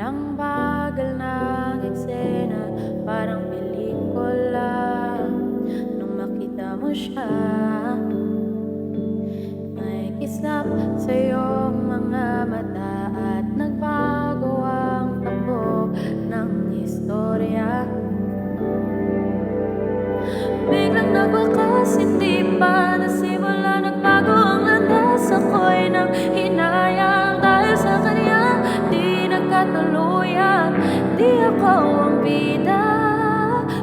Walang bagal ng eksena, parang pelikula. Nung makita mo siya, may kislap sa iyong mga mata at nagbago ang takbo ng istorya. Biglang nagwakas, hindi pa nasimula, nagbago ang landas. Ako'y nang hinayang dahil sa kanya di nagkatuluyan. Di ako ang bida,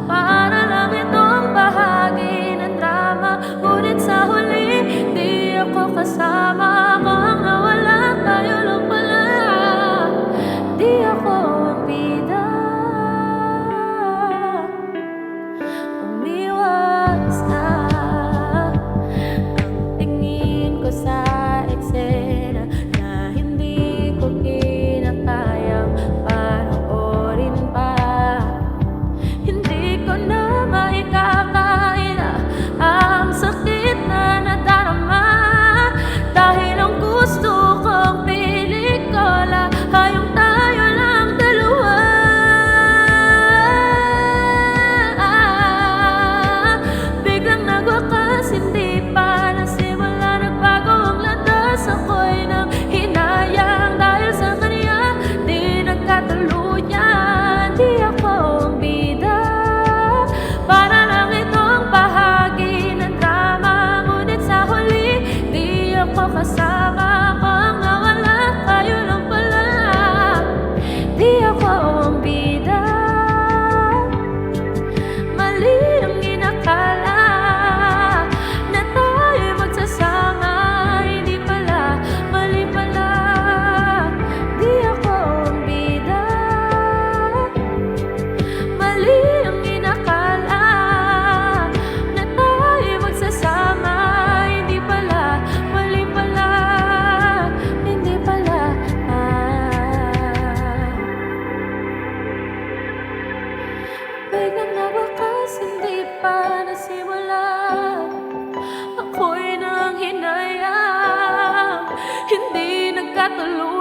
para lang itong bahagi ng drama. Ngunit sa huli, di ako kasama. Ako ang nawala, tayo lang pala. Di ako ang bida. Umiwas na ang tingin ko sa eksena na hindi ko kinakayang panoorin pa. Hindi ko na maikakaila ang sakit na nadarama, dahil ang gusto kong pelikula ay yung tayo lang dalawa. Biglang nagwakas, hindi pa nasimula, nagbago ang landas. Ako'y nang hinayang dahil sa kanya di nagkatuluyan. Di ako ang bida, para lang itong bahagi ng drama. Ngunit sa huli, di ako kasama. Ako ang nawala, tayo lang pala. Di ako ang bida. Mali ang inakala na tayo'y magsasama. Hindi pala, mali pala. Di ako ang bida. Mali ang inakala na tayo'y magsasama. Hindi pala, mali pala. Hindi pala. Biglang nawakas, hindi pa nasimula. Ako'y nang hinayang, hindi nagkatuluyan.